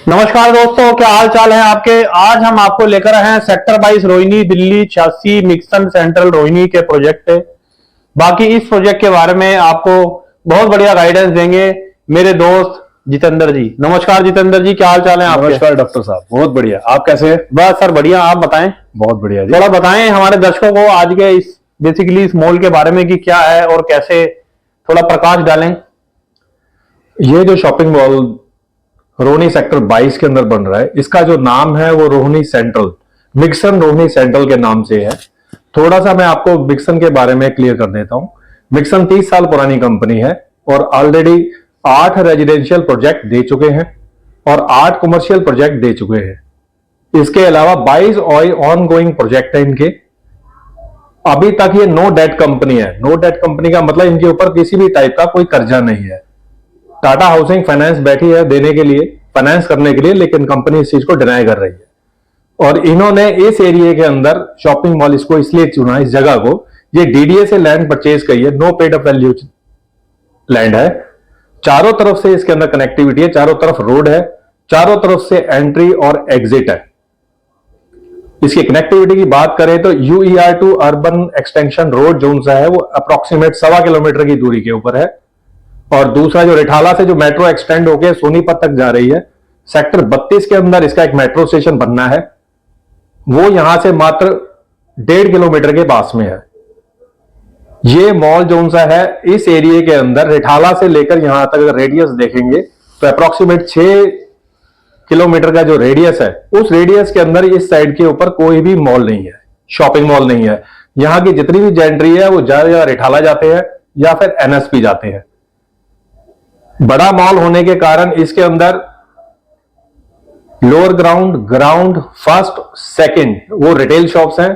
नमस्कार दोस्तों, क्या हाल चाल है आपके। आज हम आपको लेकर आए हैं सेक्टर 22 रोहिणी दिल्ली 86 मिक्सन सेंट्रल रोहिणी के प्रोजेक्ट पे। बाकी इस प्रोजेक्ट के बारे में आपको बहुत बढ़िया गाइडेंस देंगे मेरे दोस्त जितेंद्र जी। नमस्कार जितेंद्र जी, क्या हाल चाल है आपके। नमस्कार डॉक्टर साहब, बहुत बढ़िया। आप कैसे हैं? बस सर बढ़िया, आप बताएं। बहुत बढ़िया जी। थोड़ा बताएं हमारे दर्शकों को आज के इस बेसिकली इस मॉल के बारे में कि क्या है और कैसे, थोड़ा प्रकाश डालें। ये जो शॉपिंग मॉल रोहिणी सेक्टर 22 के अंदर बन रहा है, इसका जो नाम है वो रोहिणी सेंट्रल, मिक्सन रोहिणी सेंट्रल के नाम से है। थोड़ा सा मैं आपको मिक्सन के बारे में क्लियर कर देता हूं। मिक्सन 30 साल पुरानी कंपनी है और ऑलरेडी 8 रेजिडेंशियल प्रोजेक्ट दे चुके हैं और 8 कमर्शियल प्रोजेक्ट दे चुके हैं। इसके अलावा 22 ऑन गोइंग प्रोजेक्ट है इनके। अभी तक ये नो डेट कंपनी है। नो डेट कंपनी का मतलब इनके ऊपर किसी भी टाइप का कोई कर्जा नहीं है। टाटा हाउसिंग फाइनेंस बैठी है देने के लिए, फाइनेंस करने के लिए, लेकिन कंपनी इस चीज को डिनाई कर रही है। और इन्होंने इस एरिया के अंदर शॉपिंग मॉल इसको इसलिए चुना, इस जगह को, ये डीडीए से लैंड परचेज की है, no paid up value land है। चारों तरफ से इसके अंदर कनेक्टिविटी है, चारों तरफ रोड है, चारों तरफ से एंट्री और एग्जिट है। इसकी कनेक्टिविटी की बात करें तो यूईआर टू अर्बन एक्सटेंशन रोड जो सा है वो अप्रोक्सीमेट 1.25 किलोमीटर की दूरी के ऊपर है। और दूसरा जो रिठाला से जो मेट्रो एक्सटेंड होकर सोनीपत तक जा रही है, सेक्टर 32 के अंदर इसका एक मेट्रो स्टेशन बनना है, वो यहां से मात्र 1.5 किलोमीटर के पास में है। ये मॉल जो सा है इस एरिया के अंदर रिठाला से लेकर यहां तक अगर रेडियस देखेंगे तो अप्रोक्सीमेट 6 किलोमीटर का जो रेडियस है, उस रेडियस के अंदर इस साइड के ऊपर कोई भी मॉल नहीं है, शॉपिंग मॉल नहीं है। यहां की जितनी भी जेंट्री है वो ज्यादा रिठाला जाते हैं या फिर एनएसपी जाते हैं। बड़ा मॉल होने के कारण इसके अंदर lower ground, ground, first, second वो रिटेल शॉप्स हैं,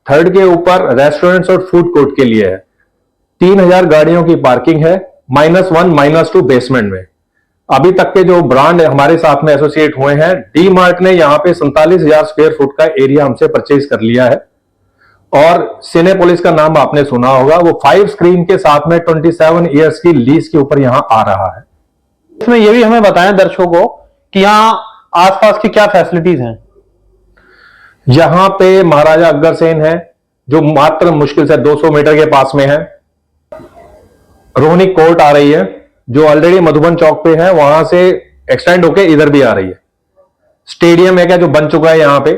थर्ड के ऊपर रेस्टोरेंट्स और फूड कोर्ट के लिए है। 3000 गाड़ियों की पार्किंग है, -1 -2 बेसमेंट में। अभी तक के जो ब्रांड हमारे साथ में एसोसिएट हुए हैं, डी मार्ट ने यहां पे 47,000 स्क्वायर फुट का एरिया हमसे परचेज कर लिया है। और सिनेपोलिस का नाम आपने सुना होगा, वो 5 स्क्रीन के साथ में 27 ईयर्स की लीज के ऊपर यहां आ रहा है। इसमें यह भी हमें बताएं दर्शकों को कि यहाँ आसपास की क्या फैसिलिटीज हैं। यहां पे महाराजा अग्रसेन है जो मात्र मुश्किल से 200 मीटर के पास में है। रोहिणी कोर्ट आ रही है जो ऑलरेडी मधुबन चौक पे है, वहां से एक्सटेंड होके इधर भी आ रही है। स्टेडियम है क्या जो बन चुका है यहां पे।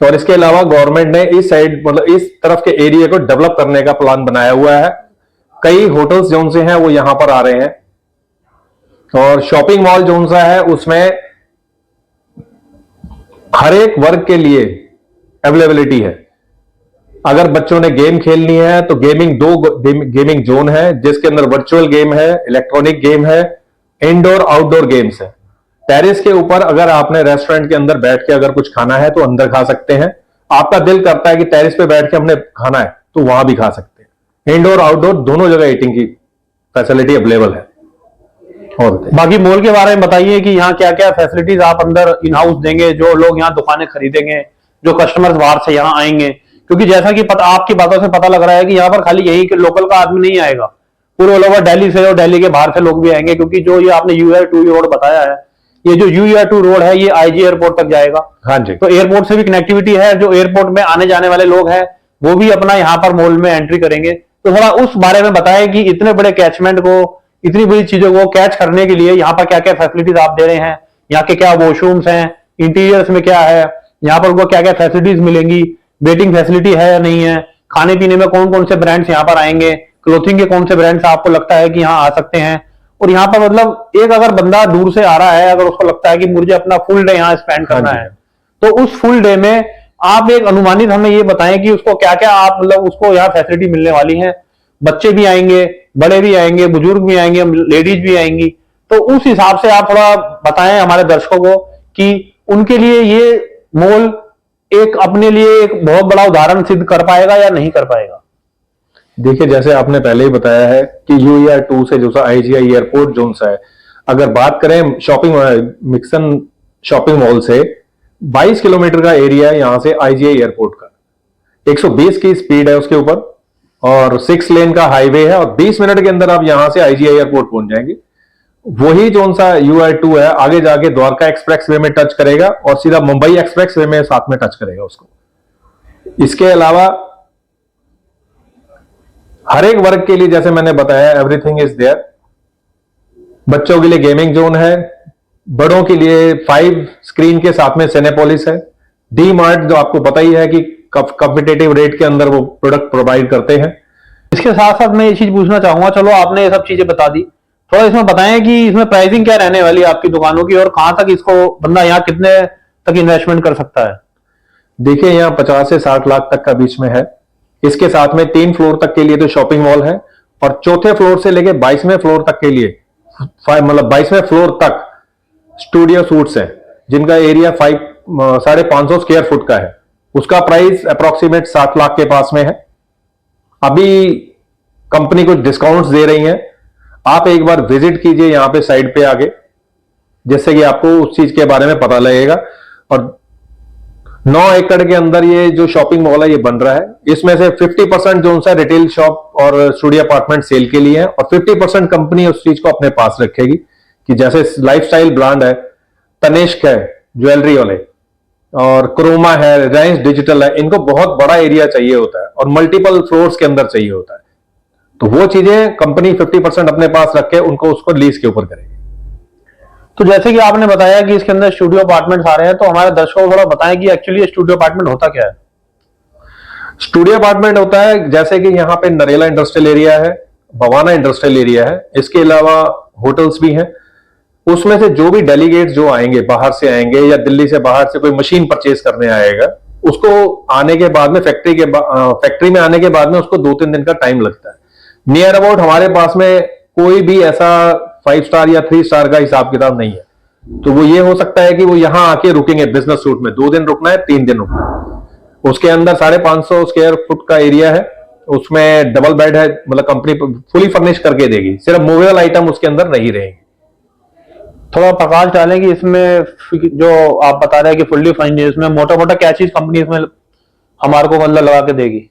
और इसके अलावा गवर्नमेंट ने इस साइड मतलब इस तरफ के एरिया को डेवलप करने का प्लान बनाया हुआ है। कई होटल्स जो से हैं वो यहां पर आ रहे हैं। और शॉपिंग मॉल जो सा है उसमें हर एक वर्ग के लिए अवेलेबिलिटी है। अगर बच्चों ने गेम खेलनी है तो गेमिंग जोन है जिसके अंदर वर्चुअल गेम है, इलेक्ट्रॉनिक गेम है, इंडोर आउटडोर गेम्स है। टेरिस के ऊपर अगर आपने रेस्टोरेंट के अंदर बैठ के अगर कुछ खाना है तो अंदर खा सकते हैं। आपका दिल करता है कि टेरिस पे बैठ के हमने खाना है तो वहां भी खा सकते हैं। इंडोर आउटडोर दोनों जगह ईटिंग की फैसिलिटी अवेलेबल है। और बाकी मॉल के बारे में बताइए कि यहाँ क्या क्या फैसिलिटीज आप अंदर इन हाउस देंगे, जो लोग यहाँ दुकानें खरीदेंगे, जो कस्टमर्स बाहर से यहाँ आएंगे। क्योंकि जैसा कि आपकी बातों से पता लग रहा है कि यहाँ पर खाली यही के लोकल का आदमी नहीं आएगा, पूरे ऑल ओवर दिल्ली से और दिल्ली के बाहर से लोग भी आएंगे। क्योंकि जो ये आपने UR2 रोड बताया है, ये जो UR2 रोड है ये IG एयरपोर्ट तक जाएगा। हाँ जी। तो एयरपोर्ट से भी कनेक्टिविटी है, जो एयरपोर्ट में आने जाने वाले लोग हैं वो भी अपना यहाँ पर मॉल में एंट्री करेंगे। तो थोड़ा उस बारे में बताएं कि इतने बड़े कैचमेंट को, इतनी बड़ी चीजों को कैच करने के लिए यहाँ पर क्या क्या फैसिलिटीज आप दे रहे हैं। यहाँ के क्या वॉशरूम्स हैं, इंटीरियर्स में क्या है, यहाँ पर उनको क्या क्या फैसिलिटीज मिलेंगी, वेटिंग फैसिलिटी है या नहीं है, खाने पीने में कौन कौन से ब्रांड्स यहाँ पर आएंगे, क्लोथिंग के कौन से ब्रांड्स आपको लगता है कि यहाँ आ सकते हैं। और यहाँ पर मतलब एक अगर बंदा दूर से आ रहा है, अगर उसको लगता है कि मुझे अपना फुल डे यहाँ स्पेंड करना है, तो उस फुल डे में आप एक अनुमानित हमें ये बताएं कि उसको क्या क्या आप मतलब उसको यहाँ फैसिलिटी मिलने वाली है। बच्चे भी आएंगे, बड़े भी आएंगे, बुजुर्ग भी आएंगे, लेडीज भी आएंगी। तो उस हिसाब से आप थोड़ा बताएं हमारे दर्शकों को कि उनके लिए ये मॉल एक अपने लिए एक बहुत बड़ा उदाहरण सिद्ध कर पाएगा या नहीं कर पाएगा। देखिए, जैसे आपने पहले ही बताया है कि UR2 से जो सा IGI एयरपोर्ट जोन सा है, अगर बात करें शॉपिंग मिक्सन शॉपिंग मॉल से 22 किलोमीटर का एरिया है यहां से IGI एयरपोर्ट का। 120 की स्पीड है उसके ऊपर और 6 लेन का हाईवे है और 20 मिनट के अंदर आप यहां से IGI एयरपोर्ट पहुंच जाएंगे। वही जो सा UI2 है आगे जाके द्वारका एक्सप्रेस वे में टच करेगा और सीधा मुंबई एक्सप्रेस वे में साथ में टच करेगा उसको। इसके अलावा हर एक वर्ग के लिए जैसे मैंने बताया एवरीथिंग इज देयर। बच्चों के लिए गेमिंग जोन है, बड़ों के लिए 5 स्क्रीन के साथ में सिनेपोलिस है, डी मार्ट जो आपको पता ही है कि कॉम्पिटेटिव रेट के अंदर वो प्रोडक्ट प्रोवाइड करते हैं। इसके साथ साथ मैं ये चीज पूछना चाहूंगा, चलो आपने ये सब चीजें बता दी, थोड़ा इसमें बताएं कि इसमें प्राइसिंग क्या रहने वाली है आपकी दुकानों की और कहां तक इसको बंदा यहाँ कितने तक इन्वेस्टमेंट कर सकता है? देखिए यहाँ 50 से 60 लाख तक का बीच में है। इसके साथ में 3 फ्लोर तक के लिए तो शॉपिंग मॉल है और चौथे फ्लोर से लेके 22वें फ्लोर तक के लिए मतलब 22वें फ्लोर तक स्टूडियो सूट्स है जिनका एरिया 550 स्क्वायर फुट का है। उसका प्राइस अप्रोक्सीमेट 7 लाख के पास में है। अभी कंपनी कुछ डिस्काउंट्स दे रही है, आप एक बार विजिट कीजिए यहाँ पे साइड पे आगे, जिससे कि आपको उस चीज के बारे में पता लगेगा। और 9 एकड़ के अंदर ये जो शॉपिंग मॉल है ये बन रहा है। इसमें से 50% जो सा रिटेल शॉप और स्टूडियो अपार्टमेंट सेल के लिए है और 50% कंपनी उस चीज को अपने पास रखेगी कि जैसे लाइफस्टाइल ब्रांड है, तनिष्क है ज्वेलरी वाले और क्रोमा है, रिलायंस डिजिटल है, इनको बहुत बड़ा एरिया चाहिए होता है और मल्टीपल फ्लोर्स के अंदर चाहिए होता है। तो वो चीजें कंपनी 50% अपने पास रख के उनको उसको लीज के ऊपर करेगी। तो जैसे कि आपने बताया कि इसके अंदर स्टूडियो अपार्टमेंट्स आ रहे हैं, तो हमारे दर्शकों को थोड़ा बताएं कि एक्चुअली स्टूडियो अपार्टमेंट होता क्या है? स्टूडियो अपार्टमेंट होता है जैसे कि यहाँ पे नरेला इंडस्ट्रियल एरिया है, बवाना इंडस्ट्रियल एरिया है, इसके अलावा होटल्स भी हैं। उसमें से जो भी डेलीगेट्स जो आएंगे, बाहर से आएंगे या दिल्ली से बाहर से कोई मशीन परचेज करने आएगा, उसको आने के बाद में फैक्ट्री में आने के बाद में उसको 2-3 दिन का टाइम लगता है। नियर अबाउट हमारे पास में कोई भी ऐसा 5 स्टार या 3 स्टार का हिसाब किताब नहीं है। तो वो ये हो सकता है कि वो यहां आके रुकेंगे बिजनेस सूट में, 2 दिन रुकना है, 3 दिन रुकना है। उसके अंदर 550 स्क्वायर फुट का एरिया है, उसमें डबल बेड है, मतलब कंपनी फुली फर्निश करके देगी, सिर्फ मूवेबल आइटम उसके अंदर नहीं रहेंगे। थोड़ा प्रकाश डालें कि इसमें जो आप बता रहे हैं कि फुल्ली फर्निश्ड, इसमें मोटा मोटा क्या चीज कंपनी इसमें हमारे को मतलब लगा के देगी?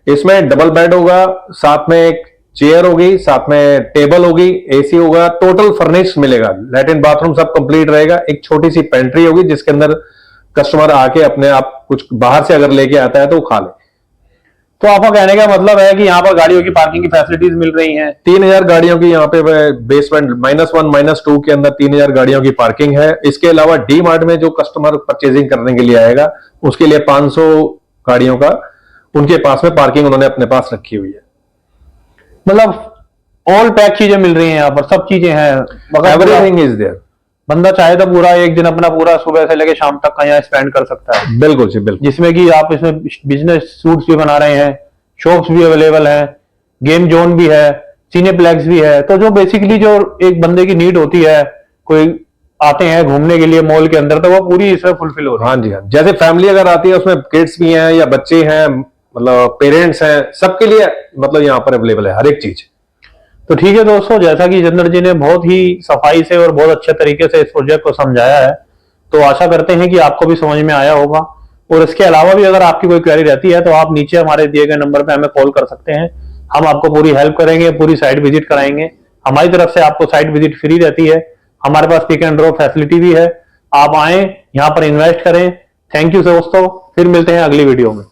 इसमें डबल बेड होगा, साथ में एक चेयर होगी, साथ में टेबल होगी, एसी होगा, टोटल फर्निश मिलेगा, लैट्रिन बाथरूम सब कंप्लीट रहेगा। एक छोटी सी पेंट्री होगी जिसके अंदर कस्टमर आके अपने आप कुछ बाहर से अगर लेके आता है तो वो खा ले। तो आपका कहने का मतलब है कि यहाँ पर गाड़ियों की पार्किंग की फैसिलिटीज मिल रही हैं? 3000 गाड़ियों की यहाँ पे बेसमेंट -1 -2 के अंदर 3000 गाड़ियों की पार्किंग है। इसके अलावा डी मार्ट में जो कस्टमर परचेजिंग करने के लिए आएगा उसके लिए 500 गाड़ियों का उनके पास में पार्किंग उन्होंने अपने पास रखी हुई है। मतलब ऑल पैक चीजें मिल रही हैं यहाँ पर, सब चीजें हैं, एवरीथिंग इज देयर। बंदा चाहे तो पूरा एक दिन अपना पूरा सुबह से लेकर शाम तक का यहाँ स्पेंड कर सकता है। बिल्कुल जी बिल्कुल। जिसमें कि आप इसमें बिजनेस सूट्स भी बना रहे हैं, शॉप्स भी अवेलेबल है, गेम जोन भी है, सिनेप्लेक्स भी है। तो जो बेसिकली जो एक बंदे की नीड होती है, कोई आते हैं घूमने के लिए मॉल के अंदर, तो वो पूरी इसमें फुलफिल हो रही है। हाँ जी हाँ, जैसे फैमिली अगर आती है उसमें किड्स भी हैं या बच्चे हैं, मतलब पेरेंट्स हैं, सबके लिए मतलब यहाँ पर अवेलेबल है हर एक चीज। तो ठीक है दोस्तों, जैसा कि जितेंद्र जी ने बहुत ही सफाई से और बहुत अच्छे तरीके से इस प्रोजेक्ट को समझाया है, तो आशा करते हैं कि आपको भी समझ में आया होगा। और इसके अलावा भी अगर आपकी कोई क्वेरी रहती है तो आप नीचे हमारे दिए गए नंबर पे हमें कॉल कर सकते हैं, हम आपको पूरी हेल्प करेंगे, पूरी साइट विजिट कराएंगे। हमारी तरफ से आपको साइट विजिट फ्री रहती है, हमारे पास पिक एंड ड्रॉप फैसिलिटी भी है। आप आए, यहाँ पर इन्वेस्ट करें। थैंक यू दोस्तों, फिर मिलते हैं अगली वीडियो में।